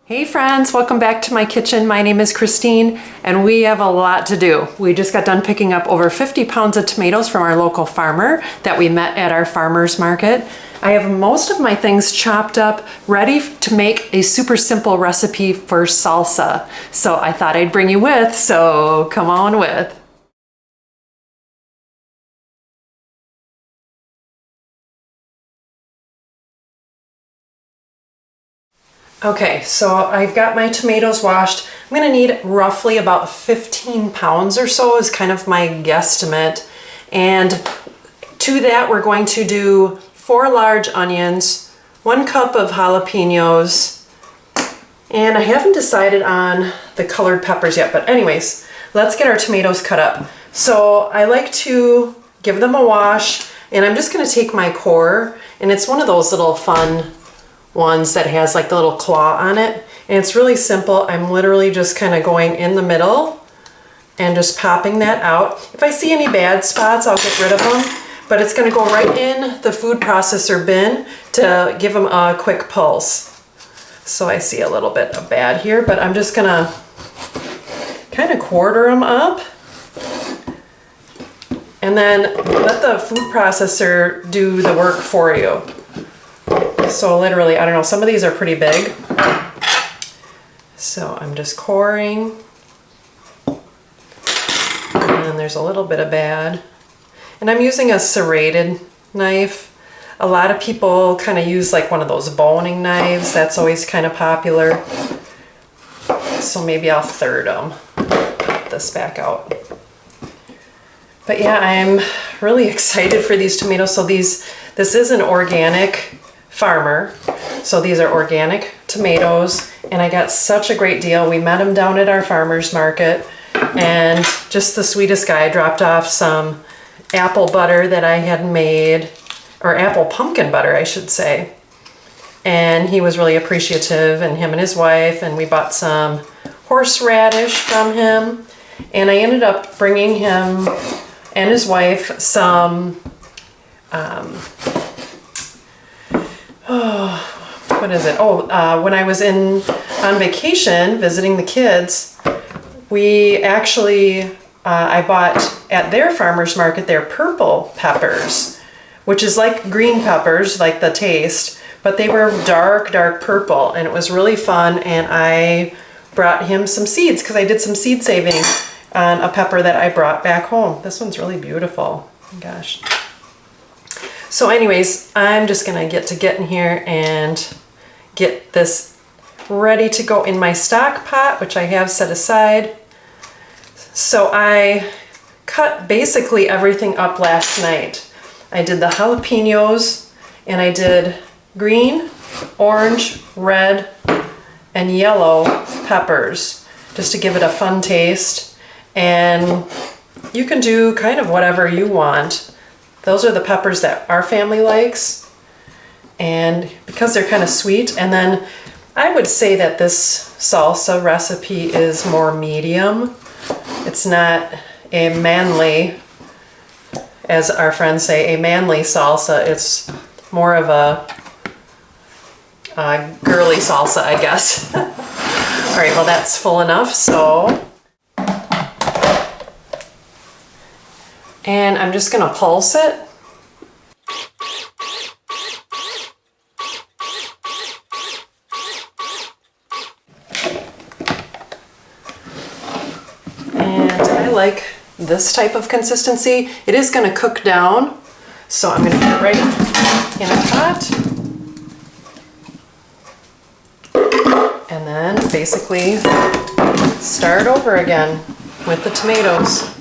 Hey friends, welcome back to my kitchen. My name is Christine and we have a lot to do. We just got done picking up over 50 pounds of tomatoes from our local farmer that we met at our farmer's market. I have most of my things chopped up, ready to make a super simple recipe for salsa. So I thought I'd bring you with, so come on with. Okay, so I've got my tomatoes washed. I'm gonna need roughly about 15 pounds or so is kind of my guesstimate. And to that, we're going to do 4 large onions, 1 cup of jalapenos, and I haven't decided on the colored peppers yet, but anyways, let's get our tomatoes cut up. So I like to give them a wash, and I'm just gonna take my core, and it's one of those little fun ones that has like the little claw on it, and it's really simple. I'm literally just kind of going in the middle and just popping that out. If I see any bad spots, I'll get rid of them, but it's going to go right in the food processor bin to give them a quick pulse. So I see a little bit of bad here, but I'm just gonna kind of quarter them up and then let the food processor do the work for you. So literally, I don't know, some of these are pretty big. So I'm just coring. And there's a little bit of bad. And I'm using a serrated knife. A lot of people kind of use like one of those boning knives. That's always kind of popular. So maybe I'll third them. Put this back out. But yeah, I'm really excited for these tomatoes. So this is an organic farmer, so these are organic tomatoes, and I got such a great deal. We met him down at our farmer's market, and just the sweetest guy. Dropped off some apple butter that I had made, or apple pumpkin butter I should say, and he was really appreciative, and him and his wife, and we bought some horseradish from him, and I ended up bringing him and his wife some what is it? When I was on vacation visiting the kids, we actually, I bought at their farmer's market their purple peppers, which is like green peppers, like the taste, but they were dark purple, and it was really fun. And I brought him some seeds because I did some seed saving on a pepper that I brought back home. This one's really beautiful. Oh my gosh. So anyways, I'm just gonna get in here and get this ready to go in my stock pot, which I have set aside. So I cut basically everything up last night. I did the jalapenos, and I did green, orange, red, and yellow peppers, just to give it a fun taste. And you can do kind of whatever you want. Those are the peppers that our family likes, and because they're kind of sweet. And then I would say that this salsa recipe is more medium. It's not a manly, as our friends say, a manly salsa. It's more of a girly salsa, I guess. All right, well that's full enough, so. And I'm just gonna pulse it. And I like this type of consistency. It is gonna cook down, so I'm gonna put it right in a pot. And then basically start over again with the tomatoes.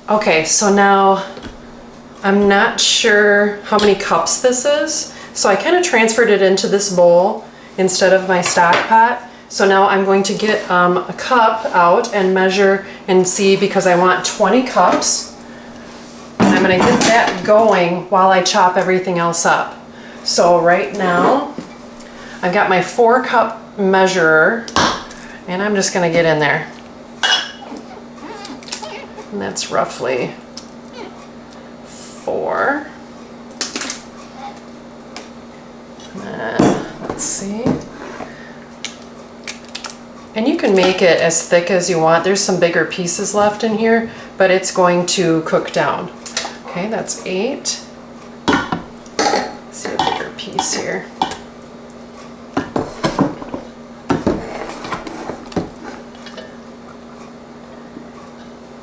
Okay, so now I'm not sure how many cups this is, so I kind of transferred it into this bowl instead of my stock pot. So now I'm going to get a cup out and measure and see, because I want 20 cups. And I'm going to get that going while I chop everything else up. So right now I've got my 4-cup measurer, and I'm just going to get in there. And that's roughly 4. Let's see. And you can make it as thick as you want. There's some bigger pieces left in here, but it's going to cook down. Okay, that's 8. Let's see a bigger piece here.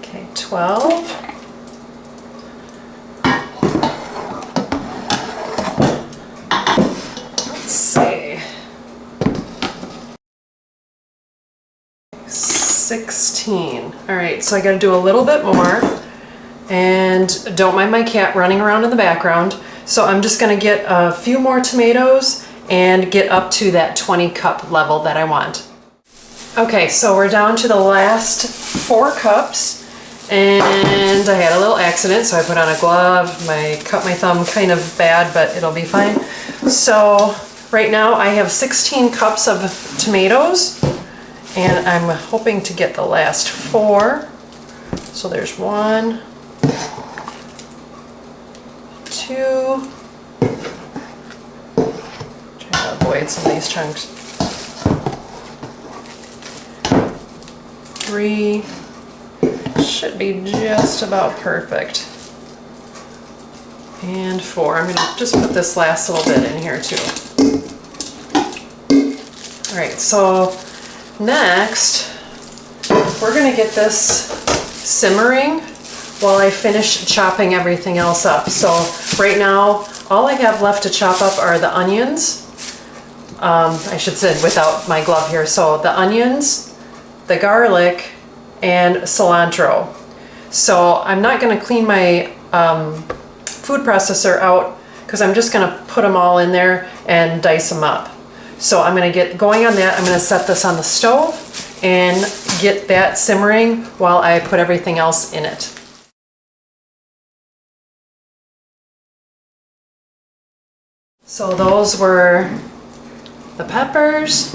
Okay, 12. Let's see. 16. All right, so I got to do a little bit more, and don't mind my cat running around in the background. So I'm just going to get a few more tomatoes and get up to that 20 cup level that I want. Okay, so we're down to the last 4 cups, and I had a little accident, so I put on a glove. Cut my thumb kind of bad, but it'll be fine. So right now I have 16 cups of tomatoes, and I'm hoping to get the last 4. So there's 1, 2. Try to avoid some of these chunks. 3. Should be just about perfect. And 4. I'm going to just put this last little bit in here too. All right, so next we're going to get this simmering while I finish chopping everything else up. So right now all I have left to chop up are the onions. I should say without my glove here. So the onions, the garlic, and cilantro. So I'm not going to clean my food processor out because I'm just going to put them all in there and dice them up. So I'm going to get going on that. I'm going to set this on the stove and get that simmering while I put everything else in it. So those were the peppers.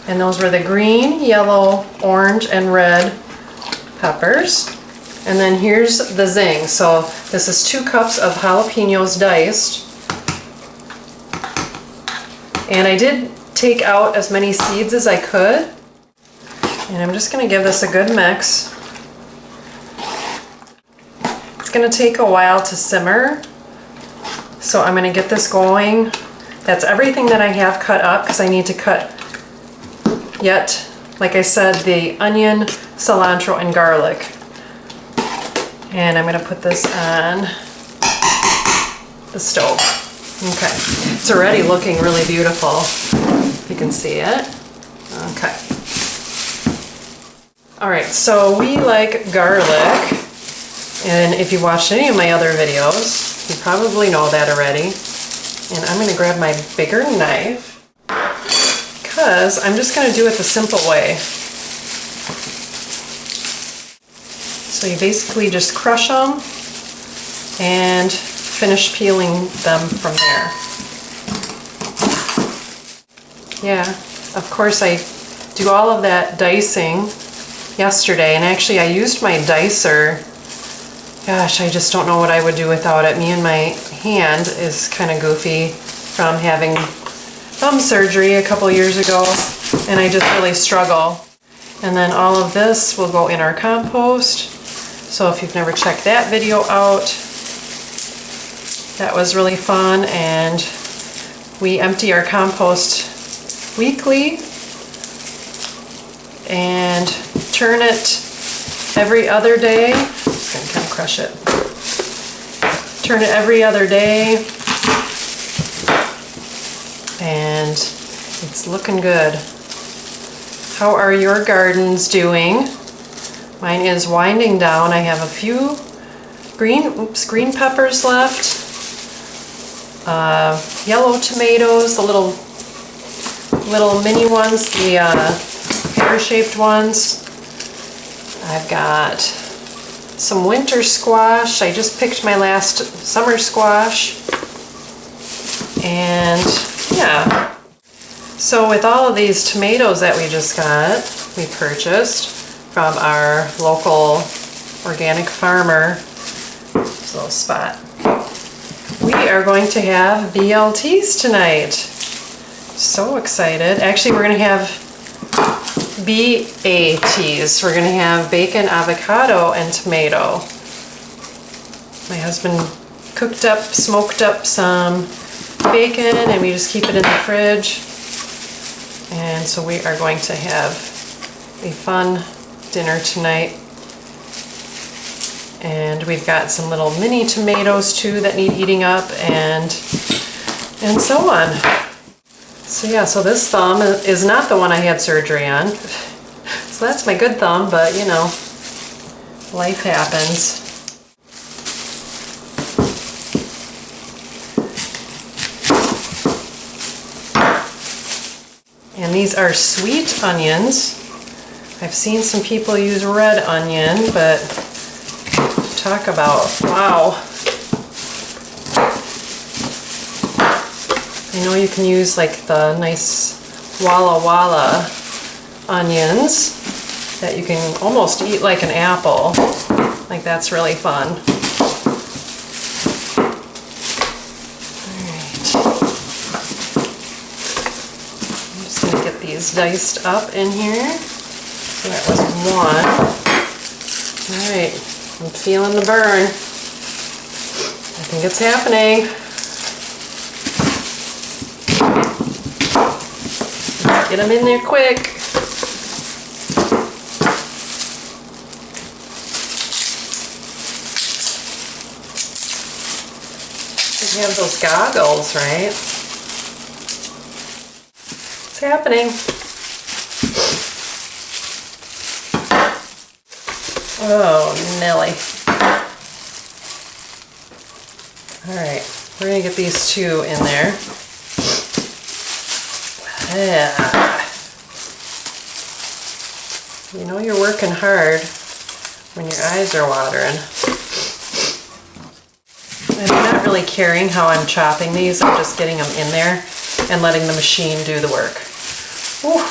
And those were the green, yellow, orange, and red peppers. And then here's the zing. So this is 2 cups of jalapenos diced. And I did take out as many seeds as I could. And I'm just going to give this a good mix. It's going to take a while to simmer. So I'm going to get this going. That's everything that I have cut up because I need to cut yet, like I said, the onion, cilantro, and garlic. And I'm going to put this on the stove. Okay, it's already looking really beautiful, if you can see it. Okay. All right, so we like garlic, and if you watched any of my other videos, you probably know that already. And I'm going to grab my bigger knife, because I'm just going to do it the simple way. So you basically just crush them and finish peeling them from there. Yeah, of course I do all of that dicing yesterday, and actually I used my dicer. Gosh, I just don't know what I would do without it. Me and my hand is kind of goofy from having thumb surgery a couple years ago, and I just really struggle. And then all of this will go in our compost. So if you've never checked that video out, that was really fun. And we empty our compost weekly and turn it every other day. I'm just gonna kind of crush it. Turn it every other day. And it's looking good. How are your gardens doing? Mine is winding down. I have a few green peppers left. Yellow tomatoes, the little mini ones, the pear-shaped ones. I've got some winter squash. I just picked my last summer squash. And yeah. So with all of these tomatoes that we just got, we purchased from our local organic farmer. This little spot. We are going to have BLTs tonight. So excited. Actually, we're going to have BATs. We're going to have bacon, avocado, and tomato. My husband smoked up some bacon, and we just keep it in the fridge. And so we are going to have a fun dinner tonight. And we've got some little mini tomatoes too that need eating up, and so on. So yeah, so this thumb is not the one I had surgery on. So that's my good thumb, but you know, life happens. And these are sweet onions. I've seen some people use red onion, but talk about, wow. I know you can use like the nice Walla Walla onions that you can almost eat like an apple. Like that's really fun. Alright. I'm just going to get these diced up in here. So that was one. Alright. I'm feeling the burn. I think it's happening. Let's get them in there quick. You have those goggles, right? It's happening. Oh, Nelly. Alright, we're going to get these two in there. Yeah. You know you're working hard when your eyes are watering. I'm not really caring how I'm chopping these. I'm just getting them in there and letting the machine do the work. Whew.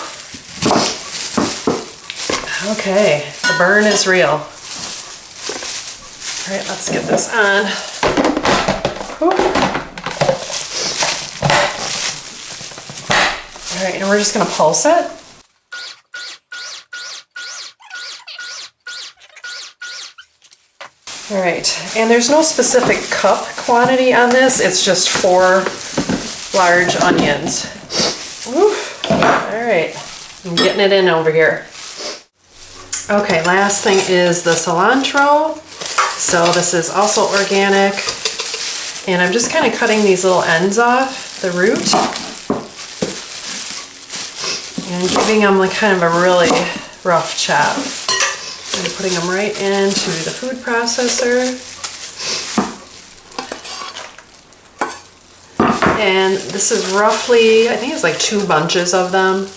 Okay, the burn is real. All right, let's get this on. Whew. All right, and we're just gonna pulse it. All right, and there's no specific cup quantity on this. It's just 4 large onions. Whew. All right, I'm getting it in over here. Okay, last thing is the cilantro. So this is also organic. And I'm just kind of cutting these little ends off the root. And giving them like kind of a really rough chop. And putting them right into the food processor. And this is roughly, I think it's like 2 bunches of them.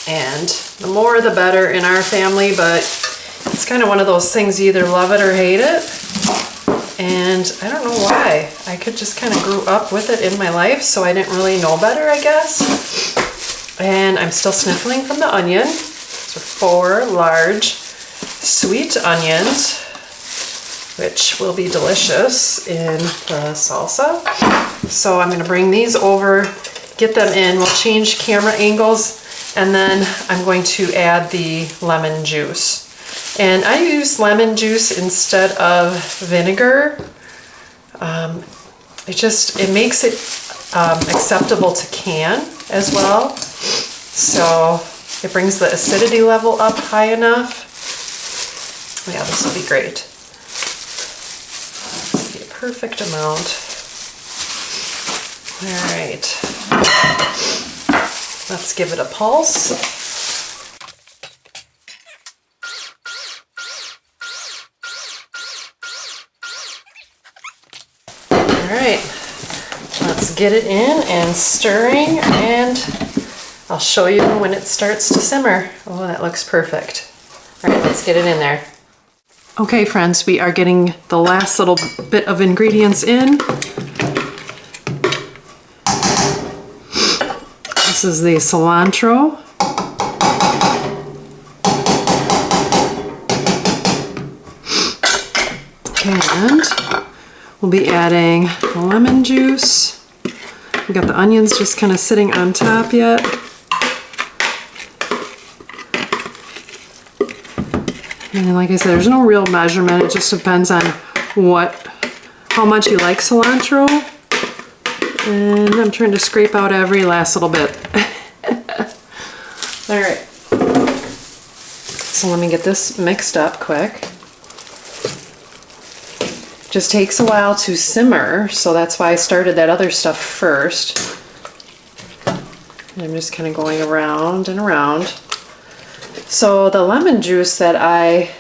And the more the better in our family, but it's kind of one of those things, you either love it or hate it. And I don't know why. I could just kind of grew up with it in my life, so I didn't really know better, I guess. And I'm still sniffling from the onion. So 4 large sweet onions, which will be delicious in the salsa. So I'm going to bring these over, get them in. We'll change camera angles. And then I'm going to add the lemon juice. And I use lemon juice instead of vinegar. It makes it acceptable to can as well. So it brings the acidity level up high enough. Yeah, this will be great. This will be a perfect amount. All right. Let's give it a pulse. All right, let's get it in and stirring, and I'll show you when it starts to simmer. Oh, that looks perfect. All right, let's get it in there. Okay, friends, we are getting the last little bit of ingredients in. This is the cilantro. And we'll be adding lemon juice. We got the onions just kind of sitting on top yet. And like I said, there's no real measurement. It just depends on how much you like cilantro. And I'm trying to scrape out every last little bit. All right. So let me get this mixed up quick. Just takes a while to simmer, so that's why I started that other stuff first. And I'm just kind of going around and around. So the lemon juice that I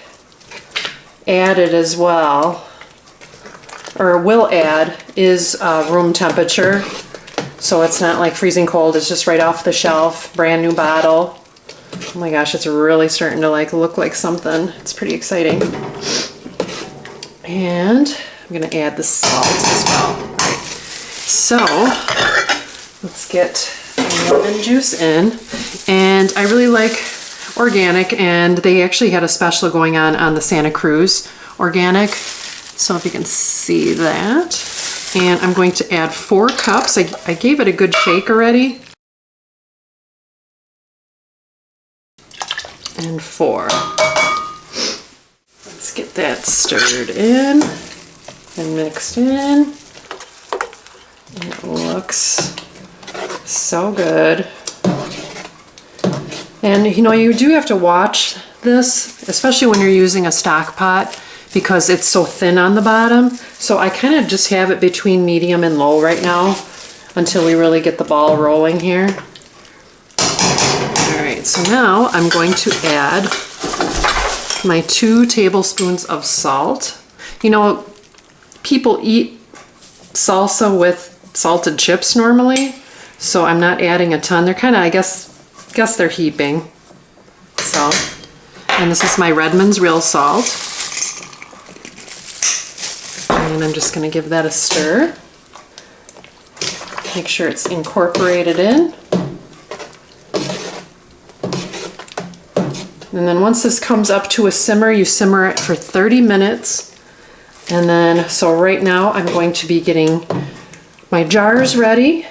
added as well, or will add, is room temperature. So it's not like freezing cold, it's just right off the shelf, brand new bottle. Oh my gosh, it's really starting to look like something. It's pretty exciting. And I'm gonna add the salt as well. All right. So let's get the lemon juice in. And I really like organic, and they actually had a special going on the Santa Cruz organic. So if you can see that. And I'm going to add 4 cups. I gave it a good shake already. And 4. Let's get that stirred in and mixed in. And it looks so good. And you know, you do have to watch this, especially when you're using a stock pot, because it's so thin on the bottom. So I kind of just have it between medium and low right now until we really get the ball rolling here. All right, so now I'm going to add my 2 tablespoons of salt. You know, people eat salsa with salted chips normally, so I'm not adding a ton. They're kind of, I guess they're heaping. So, and this is my Redmond's real salt. And I'm just going to give that a stir. Make sure it's incorporated in. And then once this comes up to a simmer, you simmer it for 30 minutes. And then, so right now I'm going to be getting my jars ready.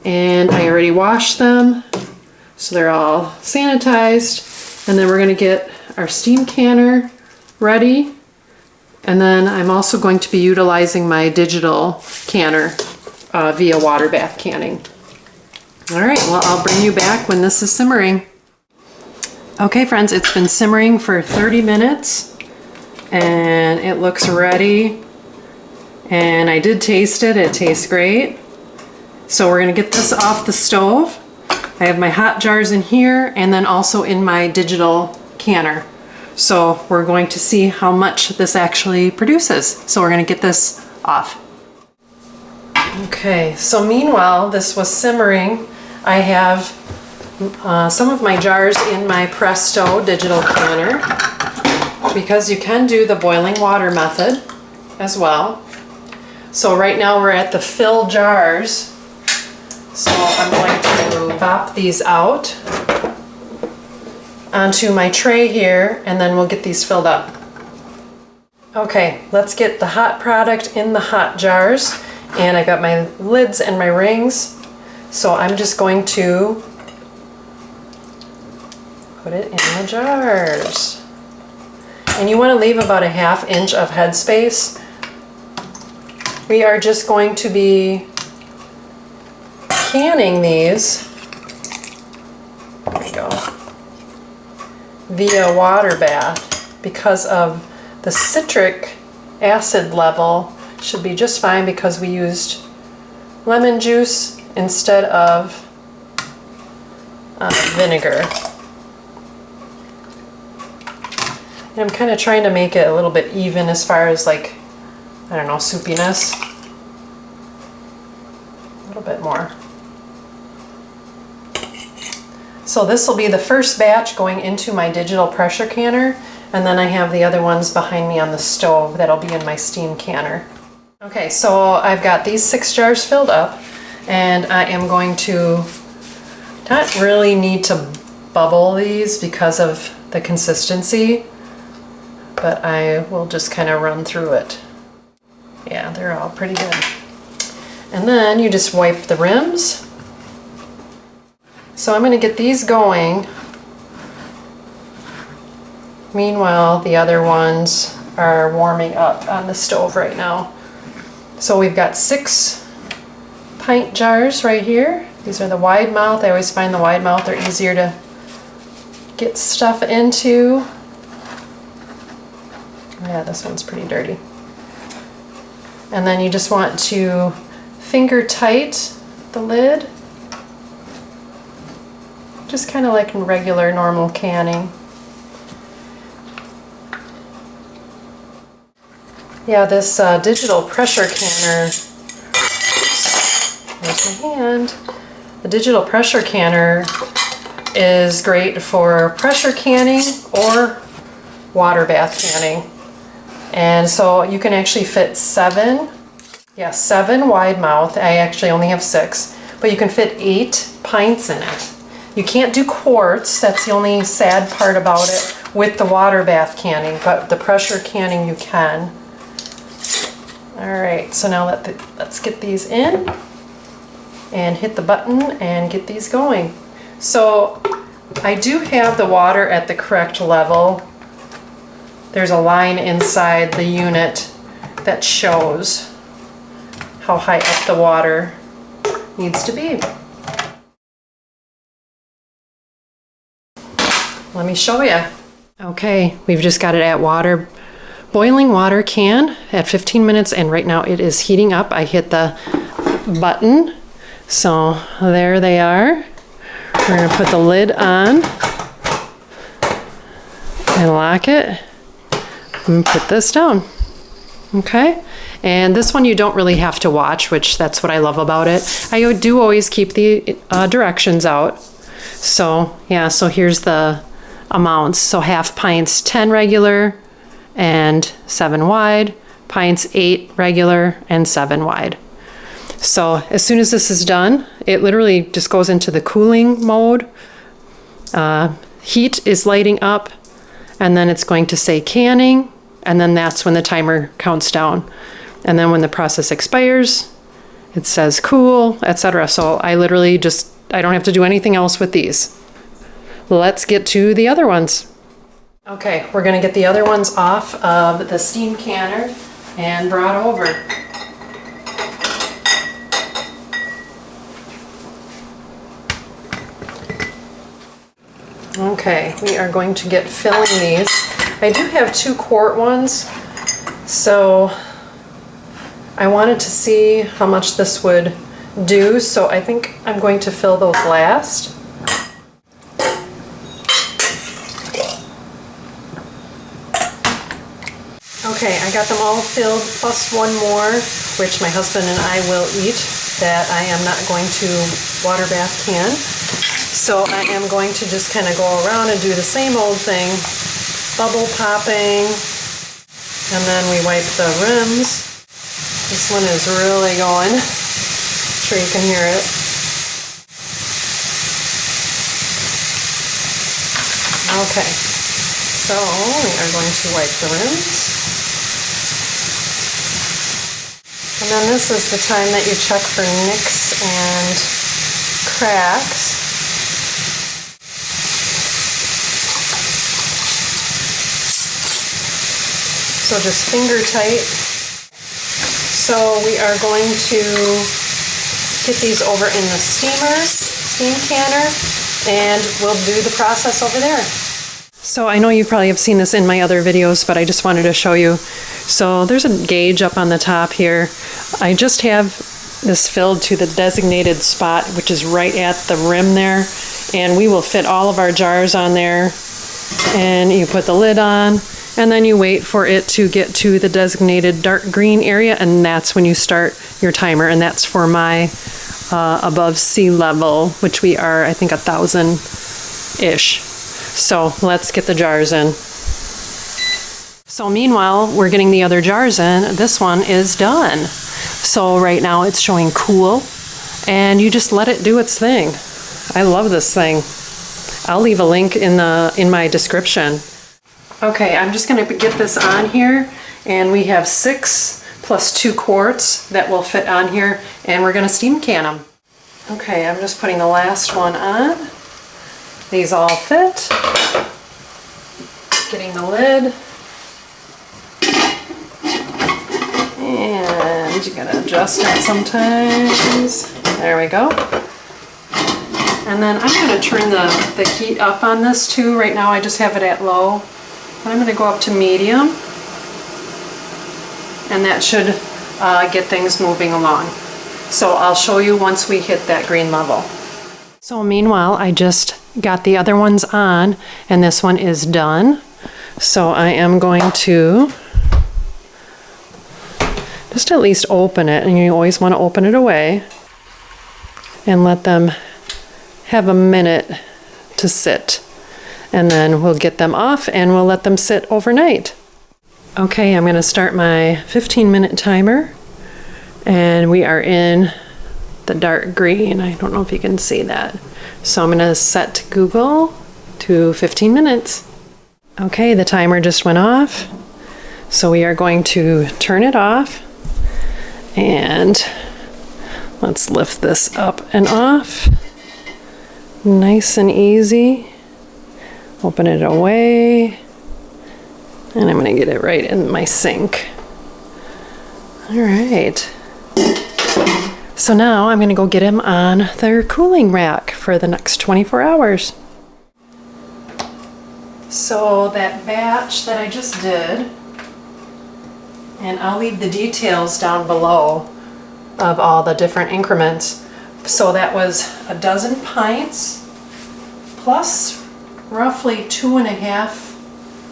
And I already washed them, so they're all sanitized. And then we're going to get our steam canner ready. And then I'm also going to be utilizing my digital canner via water bath canning. All right, well, I'll bring you back when this is simmering. Okay, friends, it's been simmering for 30 minutes and it looks ready. And I did taste it, it tastes great. So we're gonna get this off the stove. I have my hot jars in here and then also in my digital canner. So we're going to see how much this actually produces. So we're gonna get this off. Okay, so meanwhile this was simmering, I have some of my jars in my Presto digital canner, because you can do the boiling water method as well. So right now we're at the fill jars. So I'm going to pop these out onto my tray here, and then we'll get these filled up. Okay, let's get the hot product in the hot jars. And I've got my lids and my rings. So I'm just going to put it in the jars. And you want to leave about a ½ inch of headspace. We are just going to be canning these, there we go, via water bath, because of the citric acid level should be just fine, because we used lemon juice instead of vinegar. And I'm kind of trying to make it a little bit even as far as, like, I don't know, soupiness. A little bit more. So this will be the first batch going into my digital pressure canner, and then I have the other ones behind me on the stove that'll be in my steam canner. Okay, so I've got these 6 jars filled up, and I am going to not really need to bubble these because of the consistency, but I will just kind of run through it. Yeah, they're all pretty good. And then you just wipe the rims. So I'm going to get these going. Meanwhile, the other ones are warming up on the stove right now. So we've got 6 pint jars right here. These are the wide mouth. I always find the wide mouth are easier to get stuff into. Yeah, this one's pretty dirty. And then you just want to finger tight the lid. Just kind of like in regular normal canning. Yeah, this digital pressure canner, there's my hand. The digital pressure canner is great for pressure canning or water bath canning. And so you can actually fit 7 wide mouth. I actually only have 6, but you can fit 8 pints in it. You can't do quarts, that's the only sad part about it with the water bath canning, but the pressure canning you can. All right, so now let's get these in and hit the button and get these going. So I do have the water at the correct level. There's a line inside the unit that shows how high up the water needs to be. Let me show you. Okay, we've just got it at boiling water can at 15 minutes, and right now it is heating up. I hit the button, so there they are. We're gonna put the lid on and lock it and put this down. Okay, and this one you don't really have to watch, which that's what I love about it. I do always keep the directions out. So yeah, so here's the amounts. So half pints, 10 regular and 7 wide, pints 8 regular and 7 wide. So as soon as this is done, it literally just goes into the cooling mode. Heat is lighting up, and then it's going to say canning, and then that's when the timer counts down. And then when the process expires, it says cool, etc. So I literally I don't have to do anything else with these. Let's get to the other ones. Okay, we're gonna get the other ones off of the steam canner and brought over. Okay, we are going to get filling these. I do have 2 quart ones, so I wanted to see how much this would do, so I think I'm going to fill those last. Okay, I got them all filled, plus 1 more, which my husband and I will eat, that I am not going to water bath can. So I am going to just kind of go around and do the same old thing, bubble popping, and then we wipe the rims. This one is really going. I'm sure you can hear it. Okay, so we are going to wipe the rims. And then this is the time that you check for nicks and cracks. So just finger tight. So we are going to get these over in the steam canner, and we'll do the process over there. So I know you probably have seen this in my other videos, but I just wanted to show you. So there's a gauge up on the top here. I just have this filled to the designated spot, which is right at the rim there, and we will fit all of our jars on there. And you put the lid on, and then you wait for it to get to the designated dark green area, and that's when you start your timer. And that's for my above sea level, which we are, I think, 1,000-ish. So let's get the jars in. So meanwhile, we're getting the other jars in. This one is done. So right now it's showing cool, and you just let it do its thing. I love this thing. I'll leave a link in my description. Okay, I'm just gonna get this on here, and we have 6 plus 2 quarts that will fit on here, and we're gonna steam can them. Okay, I'm just putting the last one on. These all fit. Getting the lid. And you gotta adjust it sometimes. There we go. And then I'm gonna turn the heat up on this too. Right now I just have it at low. I'm gonna go up to medium. And that should get things moving along. So I'll show you once we hit that green level. So meanwhile, I just got the other ones on, and this one is done. So I am going to just at least open it, and you always want to open it away and let them have a minute to sit. And then we'll get them off and we'll let them sit overnight. Okay, I'm gonna start my 15-minute timer, and we are in the dark green. I don't know if you can see that. So I'm gonna set Google to 15 minutes. Okay, the timer just went off. So we are going to turn it off, and let's lift this up and off. Nice and easy. Open it away. And I'm gonna get it right in my sink. All right. So now I'm gonna go get them on their cooling rack for the next 24 hours. So that batch that I just did, and I'll leave the details down below of all the different increments. So that was a dozen pints plus roughly 2.5,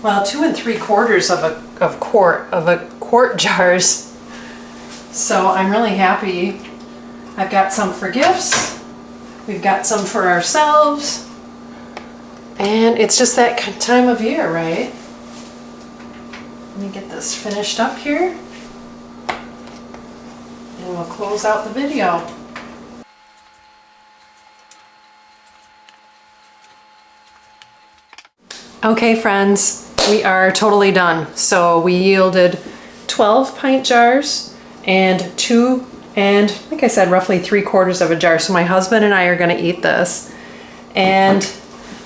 well, 2 3/4 of a quart jars. So I'm really happy. I've got some for gifts. We've got some for ourselves. And it's just that time of year, right? Let me get this finished up here. And we'll close out the video. Okay, friends. We are totally done. So we yielded 12 pint jars and like I said, roughly 3/4 of a jar. So my husband and I are gonna eat this. And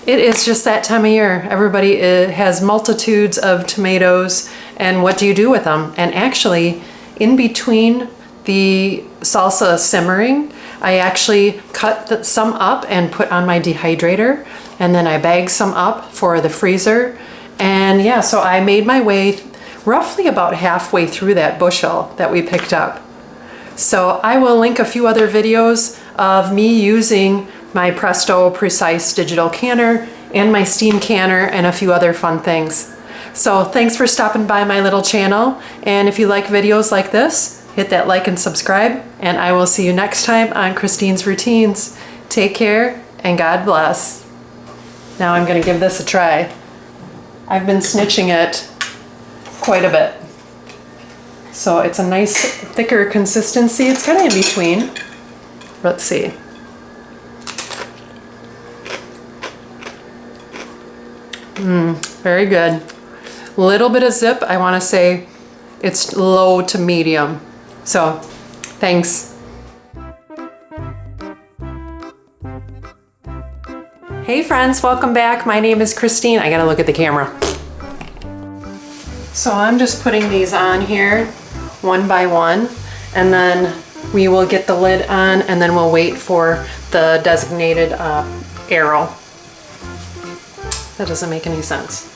it is just that time of year. Everybody has multitudes of tomatoes, and what do you do with them? And actually, in between the salsa simmering, I actually cut some up and put on my dehydrator, and then I bagged some up for the freezer. And yeah, so I made my way roughly about halfway through that bushel that we picked up. So I will link a few other videos of me using my Presto Precise digital canner and my steam canner and a few other fun things. So thanks for stopping by my little channel. And if you like videos like this, hit that like and subscribe, and I will see you next time on Christine's Routines. Take care and God bless. Now I'm gonna give this a try. I've been snitching it quite a bit. So it's a nice thicker consistency. It's kind of in between. Let's see. Very good. Little bit of zip. I want to say it's low to medium. So thanks. Hey friends, welcome back. My name is Christine. I gotta look at the camera. So I'm just putting these on here one by one, and then we will get the lid on, and then we'll wait for the designated arrow. That doesn't make any sense.